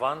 1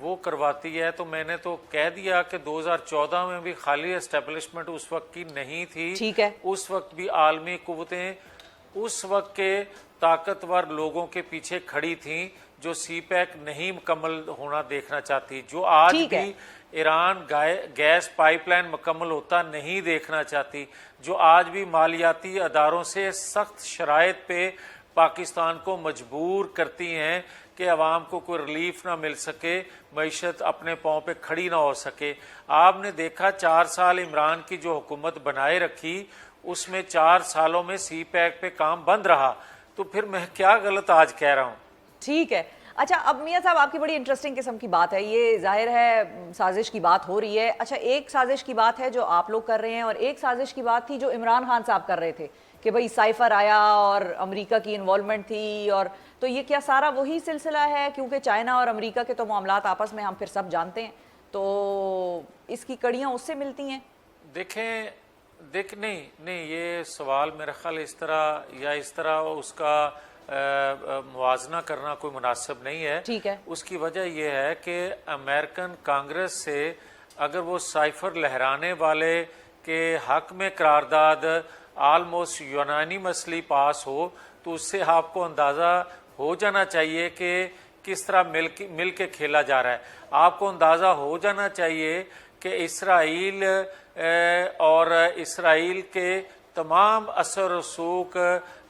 وہ کرواتی ہے. تو میں نے تو کہہ دیا کہ 2014 میں بھی خالی اسٹیبلشمنٹ اس وقت کی نہیں تھی. ٹھیک ہے. اس وقت بھی عالمی قوتیں اس وقت کے طاقتور لوگوں کے پیچھے کھڑی تھیں جو سی پیک نہیں مکمل ہونا دیکھنا چاہتی, جو آج بھی ایران گیس پائپ لائن مکمل ہوتا نہیں دیکھنا چاہتی, جو آج بھی مالیاتی اداروں سے سخت شرائط پہ پاکستان کو مجبور کرتی ہیں کہ عوام کو کوئی ریلیف نہ مل سکے, معیشت اپنے پاؤں پہ کھڑی نہ ہو سکے. آپ نے دیکھا 4 سال عمران کی جو حکومت بنائے رکھی, اس میں 4 سالوں میں سی پیک پہ کام بند رہا, تو پھر میں کیا غلط آج کہہ رہا ہوں. ٹھیک ہے. اچھا اب میاں صاحب آپ کی بڑی انٹرسٹنگ قسم کی بات ہے, یہ ظاہر ہے سازش کی بات ہو رہی ہے. اچھا ایک سازش کی بات ہے جو آپ لوگ کر رہے ہیں, اور ایک سازش کی بات تھی جو عمران خان صاحب کر رہے تھے کہ بھئی سائفر آیا اور امریکہ کی انوالومنٹ تھی, اور تو یہ کیا سارا وہی سلسلہ ہے؟ کیونکہ چائنا اور امریکہ کے تو معاملات آپس میں ہم پھر سب جانتے ہیں, تو اس کی کڑیاں اس سے ملتی ہیں. دیکھیں نہیں یہ سوال میرا خیال اس طرح اس کا موازنہ کرنا کوئی مناسب نہیں ہے. ٹھیک ہے. اس کی وجہ یہ ہے کہ امریکن کانگریس سے اگر وہ سائفر لہرانے والے کے حق میں قرارداد آلموسٹ یونانی مسئلہ پاس ہو, تو اس سے آپ کو اندازہ ہو جانا چاہیے کہ کس طرح مل کے کھیلا جا رہا ہے. آپ کو اندازہ ہو جانا چاہیے کہ اسرائیل اور اسرائیل کے تمام اثر و رسوخ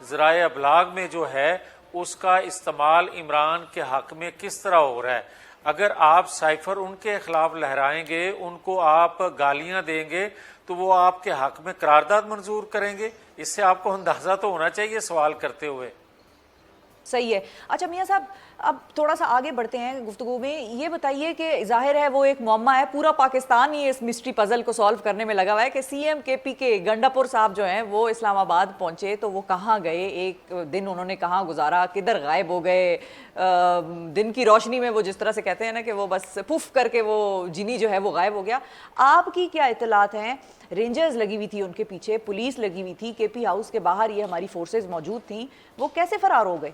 ذرائع ابلاغ میں جو ہے اس کا استعمال عمران کے حق میں کس طرح ہو رہا ہے. اگر آپ سائفر ان کے خلاف لہرائیں گے, ان کو آپ گالیاں دیں گے, تو وہ آپ کے حق میں قرارداد منظور کریں گے. اس سے آپ کو اندازہ تو ہونا چاہیے سوال کرتے ہوئے. صحیح ہے. اچھا میاں صاحب اب تھوڑا سا آگے بڑھتے ہیں گفتگو میں. یہ بتائیے کہ ظاہر ہے وہ ایک معمہ ہے, پورا پاکستان ہی اس مسٹری پزل کو سالو کرنے میں لگا ہوا ہے کہ سی ایم کے پی کے گنڈاپور صاحب جو ہیں وہ اسلام آباد پہنچے تو وہ کہاں گئے, ایک دن انہوں نے کہاں گزارا, کدھر غائب ہو گئے. دن کی روشنی میں وہ جس طرح سے کہتے ہیں نا کہ وہ بس پف کر کے وہ جنی جو ہے وہ غائب ہو گیا. آپ کی کیا اطلاعات ہیں؟ رینجرز لگی ہوئی تھی ان کے پیچھے, پولیس لگی ہوئی تھی, کے پی ہاؤس کے باہر یہ ہماری فورسز موجود تھیں, وہ کیسے فرار ہو گئے؟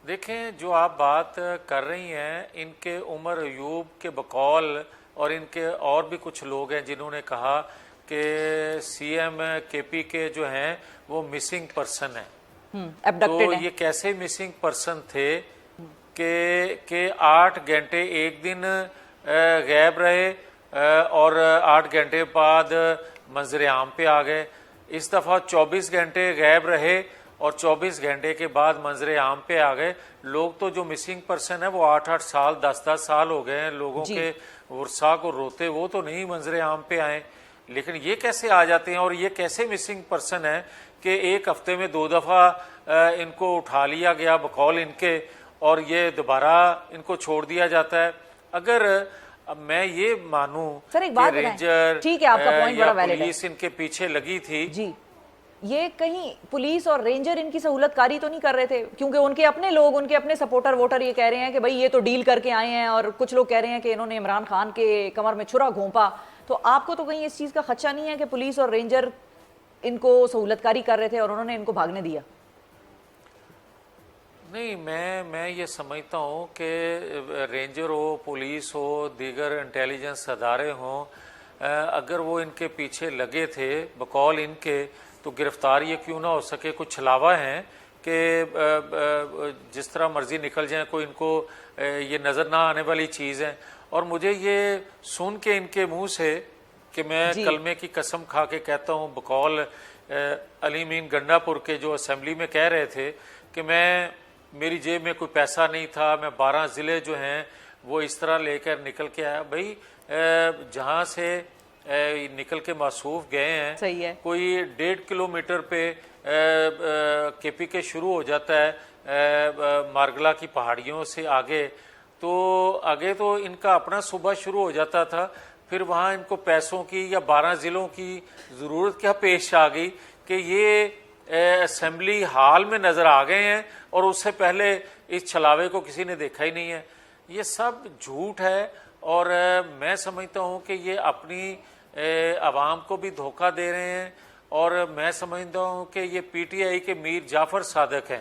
دیکھیں جو آپ بات کر رہی ہیں ان کے عمر ایوب کے بقول اور ان کے اور بھی کچھ لوگ ہیں جنہوں نے کہا کہ سی ایم کے پی کے جو ہیں وہ مسنگ پرسن ہیں. تو یہ کیسے مسنگ پرسن تھے کہ 8 گھنٹے ایک دن غائب رہے اور 8 گھنٹے بعد منظر عام پہ آ گئے. اس دفعہ 24 گھنٹے غائب رہے اور 24 گھنٹے کے بعد منظر عام پہ آ گئے. لوگ تو جو مسنگ پرسن ہے وہ 8-8 سال 10-10 سال ہو گئے ہیں لوگوں کے ورثاء کو روتے, وہ تو نہیں منظر عام پہ آئے. لیکن یہ کیسے آ جاتے ہیں, اور یہ کیسے مسنگ پرسن ہے کہ ایک ہفتے میں 2 دفعہ ان کو اٹھا لیا گیا بقول ان کے, اور یہ دوبارہ ان کو چھوڑ دیا جاتا ہے. اگر اب میں یہ مانوں کہ رینجر یا پولیس ان کے پیچھے لگی تھی, جی یہ کہیں پولیس اور رینجر ان کی سہولت کاری تو نہیں کر رہے تھے؟ کیونکہ ان کے اپنے لوگ, ان کے اپنے سپورٹر ووٹر یہ کہہ رہے ہیں کہ بھئی یہ تو ڈیل کر کے آئے ہیں, اور کچھ لوگ کہہ رہے ہیں کہ انہوں نے عمران خان کے کمر میں چھرا گھونپا. تو آپ کو تو کہیں اس چیز کا خدشہ نہیں ہے کہ پولیس اور رینجر ان کو سہولت کاری کر رہے تھے اور انہوں نے ان کو بھاگنے دیا؟ نہیں, میں یہ سمجھتا ہوں کہ رینجر ہو, پولیس ہو, دیگر انٹیلیجنس ادارے ہوں, اگر وہ ان کے پیچھے لگے تھے بقول ان کے, تو گرفتار یہ کیوں نہ ہو سکے؟ کچھ چھلاوا ہیں کہ جس طرح مرضی نکل جائیں, کوئی ان کو یہ نظر نہ آنے والی چیز ہے. اور مجھے یہ سن کے ان کے منہ سے کہ میں کلمے کی قسم کھا کے کہتا ہوں بقول علی مین گنڈاپور کے جو اسمبلی میں کہہ رہے تھے کہ میری جیب میں کوئی پیسہ نہیں تھا, میں 12 ضلع جو ہیں وہ اس طرح لے کر نکل کے آیا. بھائی جہاں سے نکل کے موصوف گئے ہیں کوئی 1.5 کلومیٹر پہ کے پی کے شروع ہو جاتا ہے مارگلا کی پہاڑیوں سے آگے, تو آگے تو ان کا اپنا صوبہ شروع ہو جاتا تھا. پھر وہاں ان کو پیسوں کی یا 12 ضلعوں کی ضرورت کیا پیش آ گئی کہ یہ اسمبلی ہال میں نظر آ گئے ہیں اور اس سے پہلے اس چھلاوے کو کسی نے دیکھا ہی نہیں ہے. یہ سب جھوٹ ہے, اور میں سمجھتا ہوں کہ یہ اپنی عوام کو بھی دھوکہ دے رہے ہیں, اور میں سمجھتا ہوں کہ یہ پی ٹی آئی کے میر جعفر صادق ہیں.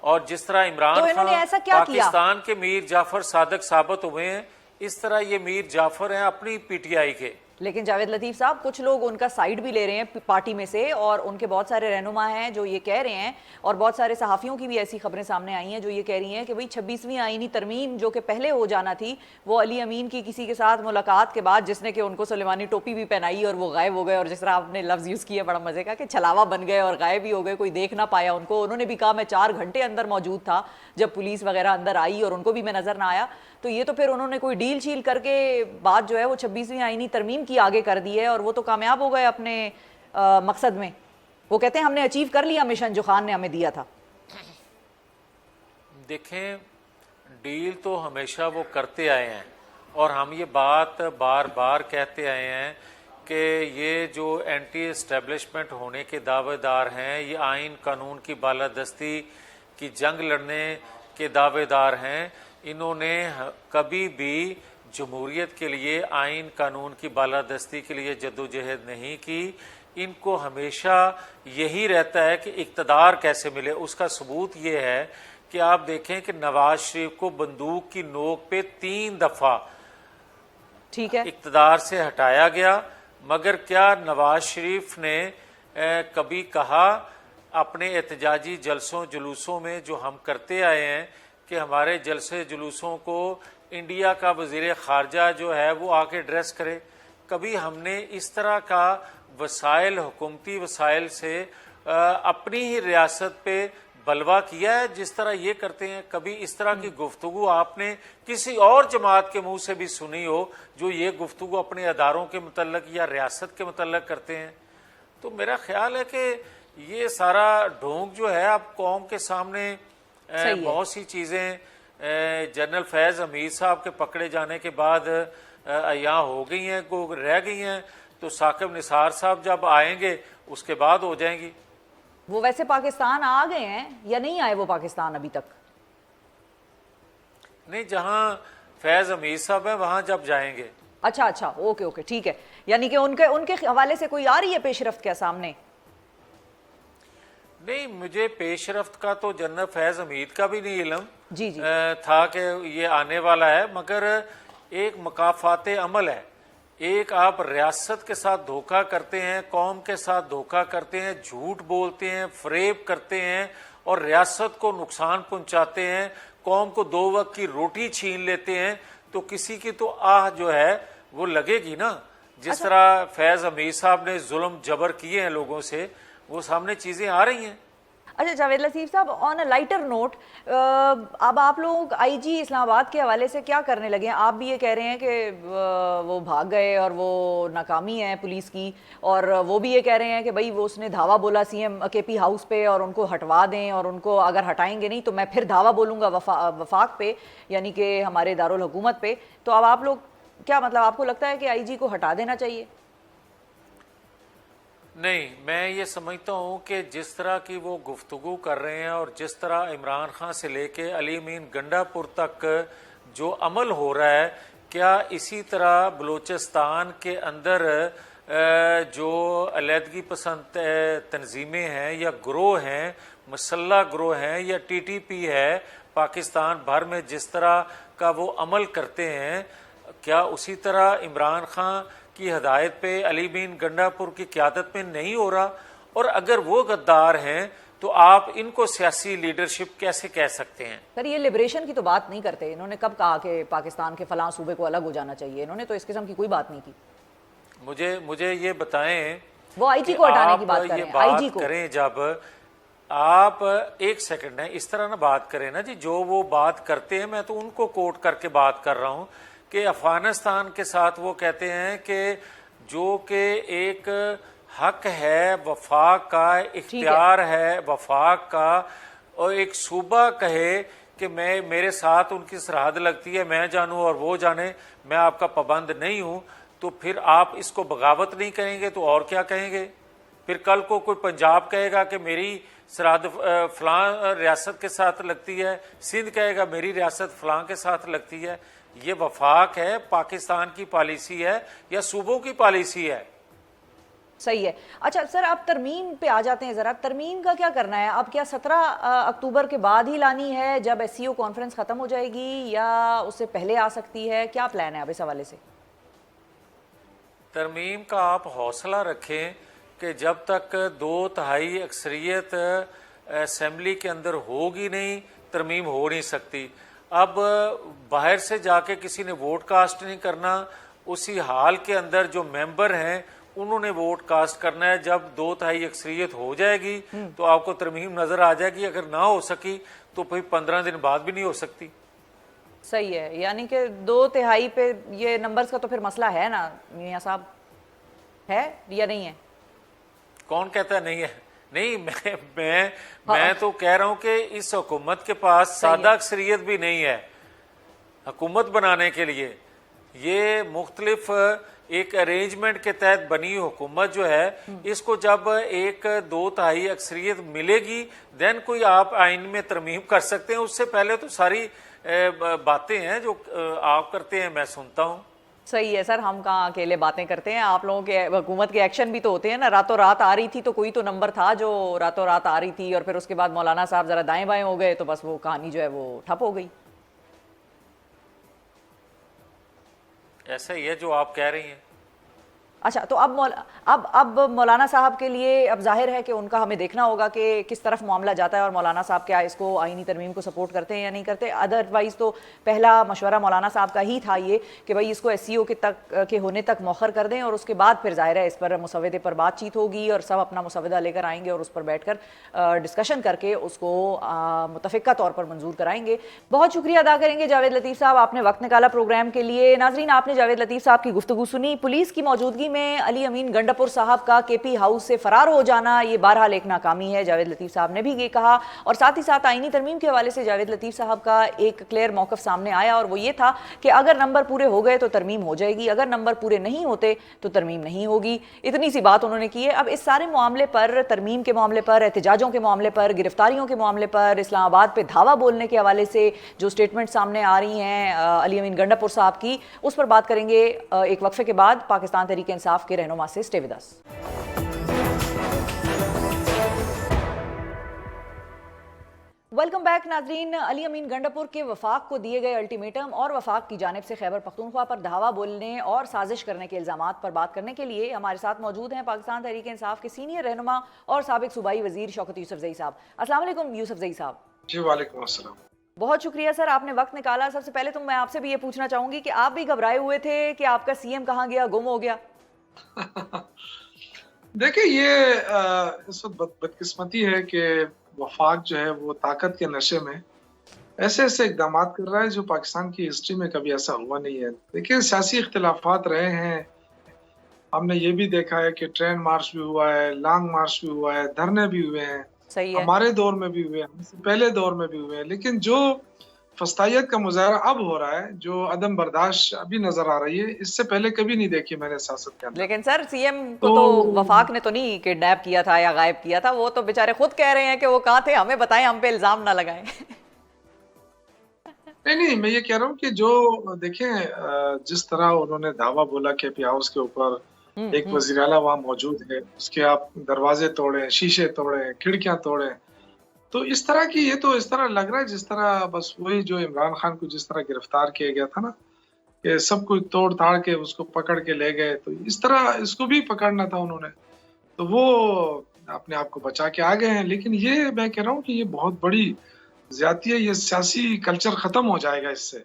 اور جس طرح عمران تو انہوں نے خان ایسا کیا کیا؟ پاکستان کے میر جعفر صادق ثابت ہوئے ہیں، اس طرح یہ میر جعفر ہیں اپنی پی ٹی آئی کے. لیکن جاوید لطیف صاحب کچھ لوگ ان کا سائیڈ بھی لے رہے ہیں پارٹی میں سے، اور ان کے بہت سارے رہنما ہیں جو یہ کہہ رہے ہیں، اور بہت سارے صحافیوں کی بھی ایسی خبریں سامنے آئی ہیں جو یہ کہہ رہی ہیں کہ بھئی 26ویں آئینی ترمیم جو کہ پہلے ہو جانا تھی، وہ علی امین کی کسی کے ساتھ ملاقات کے بعد، جس نے کہ ان کو سلیمانی ٹوپی بھی پہنائی اور وہ غائب ہو گئے، اور جس طرح آپ نے لفظ یوز کیا بڑا مزے کا کہ چھلاوا بن گئے اور غائب ہی ہو گئے، کوئی دیکھ نہ پایا ان کو. انہوں نے بھی کہا میں 4 گھنٹے اندر موجود تھا جب پولیس وغیرہ اندر آئی اور ان کو بھی میں نظر نہ آیا. تو یہ تو پھر انہوں نے کوئی ڈیل شیل کر کے بات جو ہے وہ 26ویں آئینی ترمیم کی آگے کر دی ہے، اور وہ تو کامیاب ہو گئے اپنے مقصد میں. وہ کہتے ہیں ہم نے اچیو کر لیا مشن جو خان نے ہمیں دیا تھا. دیکھیں ڈیل تو ہمیشہ وہ کرتے آئے ہیں، اور ہم یہ بات بار بار کہتے آئے ہیں کہ یہ جو اینٹی اسٹیبلشمنٹ ہونے کے دعوے دار ہیں، یہ آئین قانون کی بالادستی کی جنگ لڑنے کے دعوے دار ہیں، انہوں نے کبھی بھی جمہوریت کے لیے آئین قانون کی بالادستی کے لیے جدوجہد نہیں کی. ان کو ہمیشہ یہی رہتا ہے کہ اقتدار کیسے ملے. اس کا ثبوت یہ ہے کہ آپ دیکھیں کہ نواز شریف کو بندوق کی نوک پہ 3 دفعہ ٹھیک ہے، اقتدار سے ہٹایا گیا، مگر کیا نواز شریف نے کبھی کہا اپنے احتجاجی جلسوں جلوسوں میں جو ہم کرتے آئے ہیں کہ ہمارے جلسے جلوسوں کو انڈیا کا وزیر خارجہ جو ہے وہ آ کے ایڈریس کرے؟ کبھی ہم نے اس طرح کا وسائل، حکومتی وسائل سے اپنی ہی ریاست پہ بلوا کیا ہے جس طرح یہ کرتے ہیں؟ کبھی اس طرح کی گفتگو آپ نے کسی اور جماعت کے منہ سے بھی سنی ہو جو یہ گفتگو اپنے اداروں کے متعلق یا ریاست کے متعلق کرتے ہیں؟ تو میرا خیال ہے کہ یہ سارا ڈھونگ جو ہے اب قوم کے سامنے بہت سی چیزیں جنرل فیض حمید صاحب کے پکڑے جانے کے بعد یہاں ہو گئی ہیں، رہ گئی ہیں، تو ثاقب نثار صاحب جب آئیں گے اس کے بعد ہو جائیں گی. وہ ویسے پاکستان آ گئے ہیں یا نہیں آئے وہ پاکستان ابھی تک؟ نہیں، جہاں فیض حمید صاحب ہیں وہاں جب جائیں گے. اچھا، اوکے، ٹھیک ہے. یعنی کہ ان کے حوالے سے کوئی آ رہی ہے پیش رفت کیا سامنے؟ نہیں، مجھے پیش رفت کا تو جنرل فیض حمید کا بھی نہیں علم جی تھا کہ یہ آنے والا ہے، مگر ایک مکافات عمل ہے. ایک آپ ریاست کے ساتھ دھوکہ کرتے ہیں، قوم کے ساتھ دھوکہ کرتے ہیں، جھوٹ بولتے ہیں، فریب کرتے ہیں اور ریاست کو نقصان پہنچاتے ہیں، قوم کو 2 وقت کی روٹی چھین لیتے ہیں، تو کسی کی تو آہ جو ہے وہ لگے گی نا. جس طرح فیض حمید صاحب نے ظلم جبر کیے ہیں لوگوں سے، وہ سامنے چیزیں آ رہی ہیں. اچھا جاوید لطیف صاحب، آن اے لائٹر نوٹ، اب آپ لوگ آئی جی اسلام آباد کے حوالے سے کیا کرنے لگے ہیں؟ آپ بھی یہ کہہ رہے ہیں کہ وہ بھاگ گئے اور وہ ناکامی ہے پولیس کی، اور وہ بھی یہ کہہ رہے ہیں کہ بھائی وہ اس نے دھاوا بولا سی ایم کے پی ہاؤس پہ اور ان کو ہٹوا دیں، اور ان کو اگر ہٹائیں گے نہیں تو میں پھر دھاوا بولوں گا وفاق پہ، یعنی کہ ہمارے دارالحکومت پہ. تو اب آپ لوگ کیا مطلب آپ کو لگتا ہے کہ آئی جی کو ہٹا دینا چاہیے؟ نہیں، میں یہ سمجھتا ہوں کہ جس طرح کی وہ گفتگو کر رہے ہیں اور جس طرح عمران خان سے لے کے علی امین گنڈا پور تک جو عمل ہو رہا ہے، کیا اسی طرح بلوچستان کے اندر جو علیحدگی پسند تنظیمیں ہیں یا گروہ ہیں، مسلح گروہ ہیں یا ٹی ٹی پی ہے، پاکستان بھر میں جس طرح کا وہ عمل کرتے ہیں، کیا اسی طرح عمران خان کی ہدایت پہ علی امین گنڈا پور کی قیادت میں نہیں ہو رہا؟ اور اگر وہ غدار ہیں تو آپ ان کو سیاسی لیڈرشپ کیسے کہہ سکتے ہیں؟ سر یہ لبریشن کی تو بات نہیں کرتے. انہوں نے کب کہا کہ پاکستان کے فلاں صوبے کو الگ ہو جانا چاہیے؟ انہوں نے تو اس قسم کی کوئی بات نہیں کی. مجھے یہ بتائیں، وہ آئی جی کو ہٹانے کی بات کر رہے ہیں. آئی جی کو کریں جب آپ ایک سیکنڈ ہے اس طرح نہ بات کریں نا جی. جو وہ بات کرتے ہیں میں تو ان کو کوٹ کر کے بات کر رہا ہوں کہ افغانستان کے ساتھ وہ کہتے ہیں کہ جو کہ ایک حق ہے وفاق کا، اختیار ہے وفاق کا، اور ایک صوبہ کہے کہ میرے ساتھ ان کی سرحد لگتی ہے، میں جانوں اور وہ جانے، میں آپ کا پابند نہیں ہوں، تو پھر آپ اس کو بغاوت نہیں کہیں گے تو اور کیا کہیں گے؟ پھر کل کو کوئی پنجاب کہے گا کہ میری سرحد فلاں ریاست کے ساتھ لگتی ہے، سندھ کہے گا میری ریاست فلاں کے ساتھ لگتی ہے. یہ وفاق ہے، پاکستان کی پالیسی ہے یا صوبوں کی پالیسی ہے؟ صحیح ہے. اچھا سر اب ترمیم پہ آ جاتے ہیں ذرا. ترمیم کا کیا کرنا ہے اب؟ کیا 17 اکتوبر کے بعد ہی لانی ہے جب ایس سی او کانفرنس ختم ہو جائے گی یا اس سے پہلے آ سکتی ہے؟ کیا پلان ہے اب اس حوالے سے؟ ترمیم کا آپ حوصلہ رکھیں کہ جب تک 2/3 اکثریت اسمبلی کے اندر ہوگی نہیں ترمیم ہو نہیں سکتی. اب باہر سے جا کے کسی نے ووٹ کاسٹ نہیں کرنا, اسی حال کے اندر جو ممبر ہیں انہوں نے ووٹ کاسٹ کرنا ہے. جب 2/3 اکثریت ہو جائے گی تو آپ کو ترمیم نظر آ جائے گی. اگر نہ ہو سکی تو پھر 15 دن بعد بھی نہیں ہو سکتی. صحیح ہے, یعنی کہ 2/3 پہ یہ نمبرز کا تو پھر مسئلہ ہے نا میاں صاحب, ہے یا نہیں ہے؟ کون کہتا ہے نہیں ہے؟ نہیں, میں تو کہہ رہا ہوں کہ اس حکومت کے پاس سادہ اکثریت بھی نہیں ہے حکومت بنانے کے لیے. یہ مختلف ایک ارینجمنٹ کے تحت بنی حکومت جو ہے, اس کو جب 1/2 اکثریت ملے گی دین کوئی آپ آئین میں ترمیم کر سکتے ہیں. اس سے پہلے تو ساری باتیں ہیں جو آپ کرتے ہیں میں سنتا ہوں. صحیح ہے سر, ہم کہاں اکیلے باتیں کرتے ہیں, آپ لوگوں کے حکومت کے ایکشن بھی تو ہوتے ہیں نا. راتوں رات آ رہی تھی تو کوئی تو نمبر تھا جو راتوں رات آ رہی تھی, اور پھر اس کے بعد مولانا صاحب ذرا دائیں بائیں ہو گئے تو بس وہ کہانی جو ہے وہ ٹھپ ہو گئی. ایسا ہی ہے جو آپ کہہ رہی ہیں. اچھا تو اب مولانا صاحب کے لیے اب ظاہر ہے کہ ان کا ہمیں دیکھنا ہوگا کہ کس طرف معاملہ جاتا ہے, اور مولانا صاحب کیا اس کو آئینی ترمیم کو سپورٹ کرتے ہیں یا نہیں کرتے. ادروائز تو پہلا مشورہ مولانا صاحب کا ہی تھا یہ کہ بھائی اس کو ایس سی او کے ہونے تک مؤخر کر دیں, اور اس کے بعد پھر ظاہر ہے اس پر مسودے پر بات چیت ہوگی اور سب اپنا مسودہ لے کر آئیں گے اور اس پر بیٹھ کر ڈسکشن کر کے اس کو متفقہ طور پر منظور کرائیں گے. بہت شکریہ ادا کریں گے جاوید لطیف صاحب, آپ نے وقت نکالا پروگرام کے لیے. ناظرین, آپ نے جاوید لطیف صاحب کی گفتگو سنی. پولیس کی موجودگی میں علی امین گنڈاپور صاحب کا کے پی ہاؤس سے فرار ہو جانا یہ بہرحال ایک ناکامی ہے, جاوید لطیف صاحب نے بھی یہ کہا, اور ساتھ ہی ساتھ آئینی ترمیم کے حوالے سے جاوید لطیف صاحب کا ایک کلیئر موقف سامنے آیا, اور وہ یہ تھا کہ اگر نمبر پورے ہو گئے تو ترمیم ہو جائے گی, اگر نمبر پورے نہیں ہوتے تو ترمیم نہیں ہوگی. اتنی سی بات انہوں نے کی ہے. اب اس سارے معاملے پر, ترمیم کے معاملے پر, احتجاجوں کے معاملے پر, گرفتاریوں کے معاملے پر, اسلام آباد پہ دھاوا بولنے کے حوالے سے جو سٹیٹمنٹ سامنے آ رہی ہیں علی امین گنڈاپور صاحب کی, اس پر بات کریں گے ایک وقفے کے بعد. پاکستان تحریک انصاف کے رہنما سے stay with us. Welcome back ناظرین. علی امین گنڈاپور کے وفاق کو دیے گئے الٹیمیٹم اور وفاق کی جانب سے خیبر پختونخوا پر دھاوا بولنے اور سازش کرنے کے الزامات پر بات کرنے کے لیے ہمارے ساتھ موجود ہیں پاکستان تحریک انصاف کے سینئر رہنما اور سابق صوبائی وزیر شوکت یوسفزئی صاحب. السلام علیکم یوسفزئی صاحب. جی وعلیکم السلام. بہت شکریہ سر, آپ نے وقت نکالا. سب سے پہلے تو میں آپ سے بھی یہ پوچھنا چاہوں گی کہ آپ بھی گھبرائے ہوئے تھے کہ آپ کا سی ایم کہاں گیا, گم ہو گیا؟ دیکھیں, یہ اس وقت بدقسمتی ہے کہ وفاق جو ہے وہ طاقت کے نشے میں ایسے اقدامات کر رہا ہے جو پاکستان کی ہسٹری میں کبھی ایسا ہوا نہیں ہے. دیکھیں, سیاسی اختلافات رہے ہیں, ہم نے یہ بھی دیکھا ہے کہ ٹرین مارچ بھی ہوا ہے, لانگ مارچ بھی ہوا ہے, دھرنے بھی ہوئے ہیں, ہمارے دور میں بھی ہوئے, ہم سے پہلے دور میں بھی ہوئے ہیں. لیکن جو فسطائیت کا مظاہرہ اب ہو رہا ہے, جو عدم برداشت ابھی نظر آ رہی ہے, اس سے پہلے کبھی نہیں دیکھی میں نے سیاست کے اندر. لیکن سر سی ایم کو تو وفاق نے تو نہیں کڈنیپ کیا تھا یا غائب کیا تھا, وہ تو بیچارے خود کہہ رہے ہیں کہ وہ کہاں تھے, ہمیں بتائیں, ہم پہ الزام نہ لگائیں. نہیں, میں یہ کہہ رہا ہوں کہ جو دیکھیں جس طرح انہوں نے دعویٰ بولا کے پی ہاؤس کے اوپر, ایک وزیر اعلیٰ وہاں موجود ہے, اس کے آپ دروازے توڑیں, شیشے توڑیں, کھڑکیاں توڑیں, تو اس طرح کی, یہ تو اس طرح لگ رہا ہے جس طرح بس وہی جو عمران خان کو جس طرح گرفتار کیا گیا تھا نا, کہ سب کو توڑ تاڑ کے اس کو پکڑ کے لے گئے, تو اس طرح اس کو بھی پکڑنا تھا انہوں نے, تو وہ اپنے آپ کو بچا کے آ گئے ہیں. لیکن یہ میں کہہ رہا ہوں کہ یہ بہت بڑی زیادتی ہے, یہ سیاسی کلچر ختم ہو جائے گا اس سے.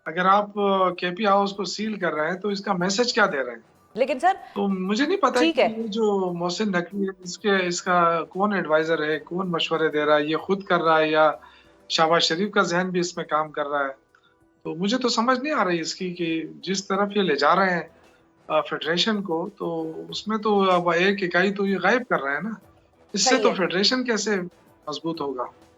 اگر آپ کے پی ہاؤس کو سیل کر رہے ہیں تو اس کا میسج کیا دے رہے ہیں؟ لیکن سر تو مجھے نہیں پتا کہ یہ جو محسن نقوی ہے, اس کا کون ایڈوائزر ہے, کون مشورے دے رہا ہے, یہ خود کر رہا ہے یا شہباز شریف کا ذہن بھی اس میں کام کر رہا ہے. تو مجھے تو سمجھ نہیں آ رہی اس کی کہ جس طرف یہ لے جا رہے ہیں فیڈریشن کو, تو اس میں تو اب ایک اکائی تو یہ غائب کر رہے ہیں نا, اس سے تو فیڈریشن کیسے مضبوط ہوگا؟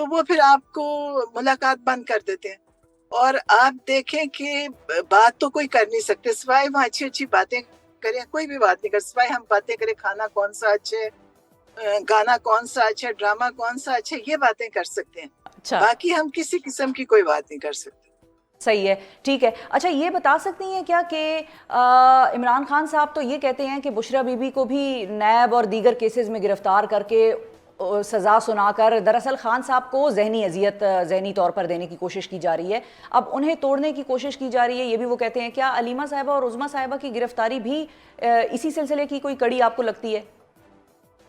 تو وہ پھر آپ کو ملاقات بند کر دیتے ہیں. اور آپ دیکھیں کہ بات تو کوئی کر نہیں سکتے سوائے وہاں اچھی اچھی باتیں کریں. کوئی بھی بات نہیں کر سوائے ہم باتیں کریں کھانا کون سا اچھا ہے, گانا کون سا اچھا ہے, ڈرامہ کون سا اچھا ہے, یہ باتیں کر سکتے ہیں. اچھا باقی ہم کسی قسم کی کوئی بات نہیں کر سکتے. صحیح ہے, ٹھیک ہے. اچھا یہ بتا سکتی ہیں کیا کہ عمران خان صاحب تو یہ کہتے ہیں کہ بشریٰ بی بی کو بھی نیب اور دیگر کیسز میں گرفتار کر کے سزا سنا کر دراصل خان صاحب کو ذہنی اذیت ذہنی طور پر دینے کی کوشش کی جا رہی ہے, اب انہیں توڑنے کی کوشش کی جا رہی ہے, یہ بھی وہ کہتے ہیں. کیا علیمہ صاحبہ اور عظمیٰ صاحبہ کی گرفتاری بھی اسی سلسلے کی کوئی کڑی آپ کو لگتی ہے؟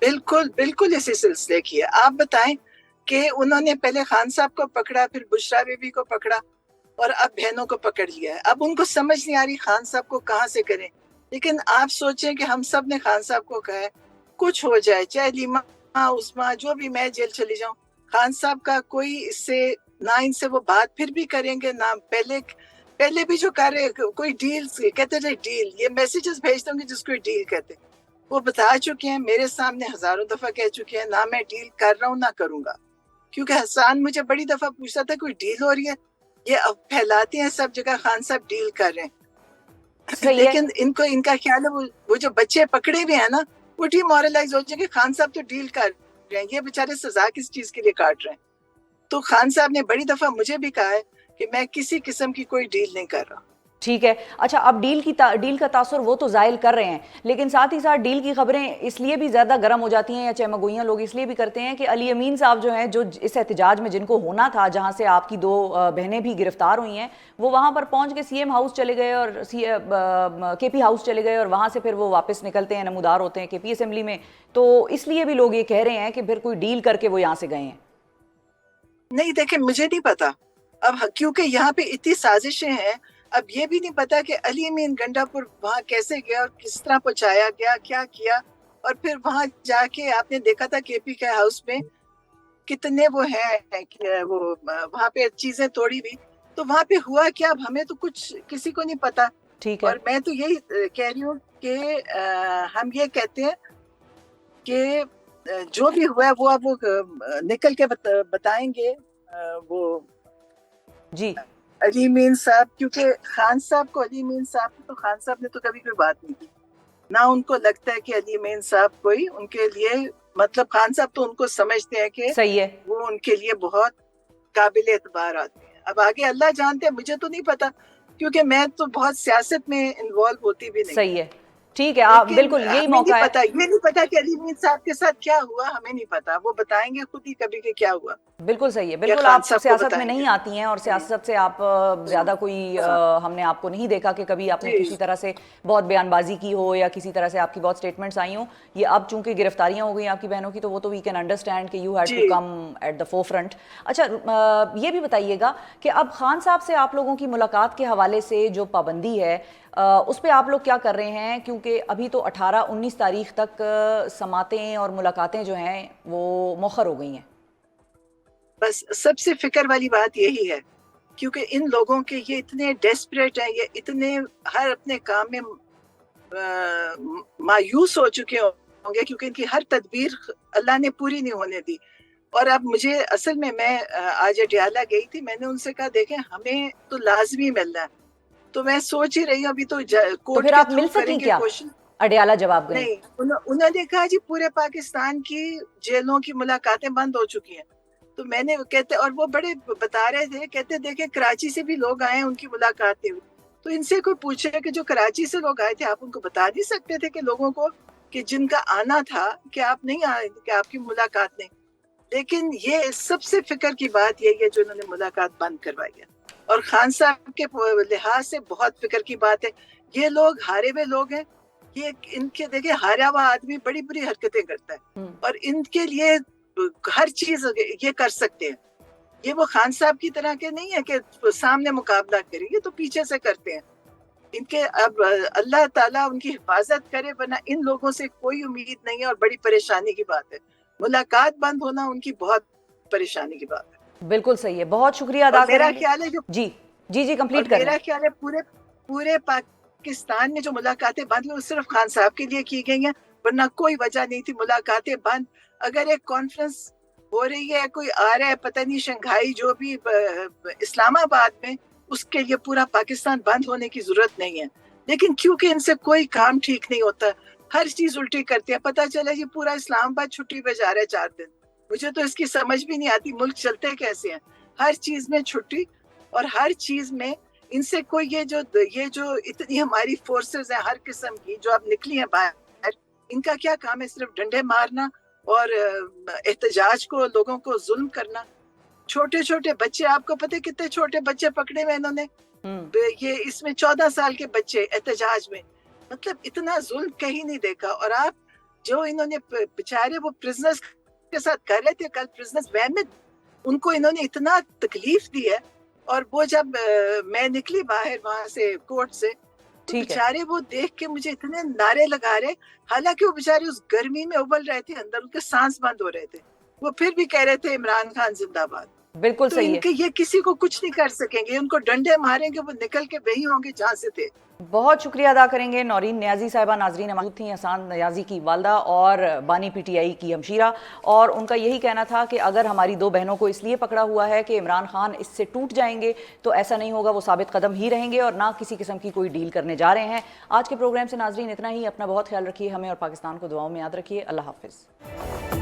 بالکل بالکل اسی سلسلے کی ہے. آپ بتائیں کہ انہوں نے پہلے خان صاحب کو پکڑا, پھر بشریٰ بی بی کو پکڑا, اور اب بہنوں کو پکڑ لیا ہے. اب ان کو سمجھ نہیں آ رہی خان صاحب کو کہاں سے کریں. لیکن آپ سوچیں کہ ہم سب نے خان صاحب کو کہا ہے کچھ ہو جائے, چاہے علیمہ عظمیٰ جو بھی, میں جیل چلی جاؤں, خان صاحب کا کوئی اس سے نہ ان سے وہ بات پھر بھی کریں گے نہ. پہلے بھی جو کر رہے کوئی ڈیل کہتے تھے, ڈیل یہ میسیجز بھیجتے ہوں گے جس کو ڈیل کہتے, وہ بتا چکے ہیں میرے سامنے ہزاروں دفعہ کہہ چکے ہیں نہ میں ڈیل کر رہا ہوں نہ کروں گا. کیونکہ حسان مجھے بڑی دفعہ پوچھتا تھا کوئی ڈیل ہو رہی ہے, یہ اب پھیلاتے ہیں سب جگہ خان صاحب ڈیل کر رہے ہیں. لیکن ان کا خیال ہے وہ جو بچے پکڑے ہوئے ہیں نا, وہ ڈی مورلائز ہو جائے کہ خان صاحب تو ڈیل کر رہے ہیں, یہ بیچارے سزا کس چیز کے لیے کاٹ رہے ہیں. تو خان صاحب نے بڑی دفعہ مجھے بھی کہا ہے کہ میں کسی قسم کی کوئی ڈیل نہیں کر رہا. ٹھیک ہے. اچھا اب ڈیل کا تاثر وہ تو زائل کر رہے ہیں, لیکن ساتھ ہی ساتھ ڈیل کی خبریں اس لیے بھی زیادہ گرم ہو جاتی ہیں یا چہمگوئیاں لوگ اس لیے بھی کرتے ہیں کہ علی امین صاحب جو ہیں, جو اس احتجاج میں جن کو ہونا تھا, جہاں سے آپ کی 2 بہنیں بھی گرفتار ہوئی ہیں, وہ وہاں پر پہنچ کے سی ایم ہاؤس چلے گئے اور کے پی ہاؤس چلے گئے, اور وہاں سے پھر وہ واپس نکلتے ہیں, نمودار ہوتے ہیں کے پی اسمبلی میں. تو اس لیے بھی لوگ یہ کہہ رہے ہیں کہ پھر کوئی ڈیل کر کے وہ یہاں سے گئے ہیں. نہیں دیکھیں, مجھے نہیں پتا اب, کیونکہ یہاں پہ اتنی سازشیں ہیں. اب یہ بھی نہیں پتا کہ علی امین گنڈا پور وہاں کیسے گیا اور کس طرح پہنچایا گیا, کیا کیا. اور پھر وہاں جا کے آپ نے دیکھا تھا کے پی کے ہاؤس میں کتنے وہ ہیں, وہ وہاں پہ چیزیں توڑی ہوئی. تو وہاں پہ ہوا کیا اب ہمیں تو کچھ کسی کو نہیں پتا. ٹھیک ہے. اور میں تو یہی کہہ رہی ہوں کہ ہم یہ کہتے ہیں کہ جو بھی ہوا ہے وہ اب وہ نکل کے بتائیں گے وہ جی علی امین صاحب, کیونکہ خان صاحب کو علی امین صاحب تو خان صاحب نے تو کبھی کوئی بات نہیں کی, نہ ان کو لگتا ہے کہ علی امین صاحب کوئی ان کے لیے, مطلب خان صاحب تو ان کو سمجھتے ہیں کہ صحیح ہے, وہ ان کے لیے بہت قابل اعتبار آتے ہیں. اب آگے اللہ جانتے ہیں, مجھے تو نہیں پتا کیونکہ میں تو بہت سیاست میں انوالو ہوتی بھی نہیں. صحیح ہے, ٹھیک ہے. آپ بالکل یہی موقع ہے. یہ نہیں پتا کہ علی امین صاحب کے ساتھ کیا ہوا, ہمیں نہیں پتا, وہ بتائیں گے خود ہی کبھی کہ کیا ہوا. بالکل صحیح ہے, بالکل. آپ سیاست میں نہیں آتی ہیں اور سیاست سے آپ زیادہ کوئی ہم نے آپ کو نہیں دیکھا کہ کبھی آپ نے کسی طرح سے بہت بیان بازی کی ہو یا کسی طرح سے آپ کی بہت سٹیٹمنٹس آئی ہوں. یہ اب چونکہ گرفتاریاں ہو گئی آپ کی بہنوں کی, تو وہ تو وی کین انڈرسٹینڈ کہ you had to come at the forefront. اچھا یہ بھی بتائیے گا کہ اب خان صاحب سے آپ لوگوں کی ملاقات کے حوالے سے جو پابندی ہے اس پہ آپ لوگ کیا کر رہے ہیں, کیونکہ ابھی تو 18-19 تاریخ تک سماعتیں اور ملاقاتیں جو ہیں وہ مؤخر ہو گئی ہیں. بس سب سے فکر والی بات یہی ہے کیونکہ ان لوگوں کے یہ اتنے ڈیسپریٹ ہیں, یہ اتنے ہر اپنے کام میں مایوس ہو چکے ہوں گے کیونکہ ان کی ہر تدبیر اللہ نے پوری نہیں ہونے دی. اور اب مجھے اصل میں آج اڈیالہ گئی تھی, میں نے ان سے کہا دیکھیں ہمیں تو لازمی ملنا ہے, تو میں سوچ ہی رہی ہوں ابھی تو کورٹ کے تھرو کریں گے کوشش. اڈیالہ جواب گئے نہیں, انہوں نے کہا جی پورے پاکستان کی جیلوں کی ملاقاتیں بند ہو چکی ہیں. تو میں نے کہتے, اور وہ بڑے بتا رہے تھے, کہتے دیکھیں کراچی سے بھی لوگ آئے ہیں ان کی ملاقاتیں ہوئی. تو ان سے کوئی پوچھے کہ جو کراچی سے لوگ آئے تھے آپ ان کو بتا نہیں سکتے تھے کہ لوگوں کو کہ جن کا آنا تھا کہ آپ نہیں آئے, کہ آپ کی ملاقات نہیں. لیکن یہ سب سے فکر کی بات یہی ہے جو انہوں نے ملاقات بند کروائی ہے, اور خان صاحب کے لحاظ سے بہت فکر کی بات ہے. یہ لوگ ہارے ہوئے لوگ ہیں, یہ ان کے دیکھیں ہارا ہوا آدمی بڑی بری حرکتیں کرتا ہے, اور ان کے لیے ہر چیز یہ کر سکتے ہیں. یہ وہ خان صاحب کی طرح کے نہیں ہے کہ سامنے مقابلہ کریں, یہ تو پیچھے سے کرتے ہیں. ان کے اب اللہ تعالیٰ ان کی حفاظت کرے, ورنہ ان لوگوں سے کوئی امید نہیں ہے, اور بڑی پریشانی کی بات ہے. ملاقات بند ہونا ان کی بہت پریشانی کی بات ہے. بالکل صحیح ہے, بہت شکریہ ادا کریں. میرا خیال ہے جو جی کمپلیٹ کریں. میرا خیال ہے پورے پاکستان میں جو ملاقاتیں بند ہوئی وہ صرف خان صاحب کے لیے کی گئی ہیں, ورنہ کوئی وجہ نہیں تھی ملاقاتیں بند. اگر ایک کانفرنس ہو رہی ہے, کوئی آ رہا ہے پتہ نہیں شنگھائی جو بھی اسلام آباد میں, اس کے لیے پورا پاکستان بند ہونے کی ضرورت نہیں ہے. لیکن کیونکہ ان سے کوئی کام ٹھیک نہیں ہوتا, ہر چیز الٹی کرتی ہے. پتہ چلا جی پورا اسلام آباد چھٹی پہ جا رہا ہے 4 دن. مجھے تو اس کی سمجھ بھی نہیں آتی ملک چلتے کیسے ہیں. ہر چیز میں چھٹی, اور ہر چیز میں ان سے کوئی یہ جو اتنی ہماری فورسز ہیں ہر قسم کی جو اب نکلی ہیں باہر, ان کا کیا کام ہے؟ صرف ڈنڈے مارنا اور احتجاج کو, لوگوں کو ظلم کرنا. چھوٹے چھوٹے بچے, آپ کو پتہ کتنے چھوٹے بچے پکڑے ہوئے انہوں نے, یہ اس میں 14 سال کے بچے احتجاج میں. مطلب اتنا ظلم کہیں نہیں دیکھا. اور آپ جو انہوں نے بیچارے وہ پرزنرز کے ساتھ کر رہے تھے کل پرزنرز وین میں, ان کو انہوں نے اتنا تکلیف دی ہے. اور وہ جب میں نکلی باہر وہاں سے کورٹ سے, تو بیچارے وہ دیکھ کے مجھے اتنے نعرے لگا رہے, حالانکہ وہ بیچارے اس گرمی میں ابل رہے تھے, اندر ان کے سانس بند ہو رہے تھے, وہ پھر بھی کہہ رہے تھے عمران خان زندہ باد. بالکل تو صحیح ان ہے. کے یہ کسی کو کچھ نہیں کر سکیں گے, ان کو ڈنڈے ماریں گے وہ نکل کے وہی ہوں گے جہاں سے تھے. بہت شکریہ ادا کریں گے نورین نیازی صاحبہ. ناظرین موجود تھیں احسان نیازی کی والدہ اور بانی پی ٹی آئی کی ہمشیرہ, اور ان کا یہی کہنا تھا کہ اگر ہماری 2 بہنوں کو اس لیے پکڑا ہوا ہے کہ عمران خان اس سے ٹوٹ جائیں گے تو ایسا نہیں ہوگا, وہ ثابت قدم ہی رہیں گے اور نہ کسی قسم کی کوئی ڈیل کرنے جا رہے ہیں. آج کے پروگرام سے ناظرین اتنا ہی. اپنا بہت خیال رکھیے, ہمیں اور پاکستان کو دعاؤں میں یاد رکھیے. اللہ حافظ.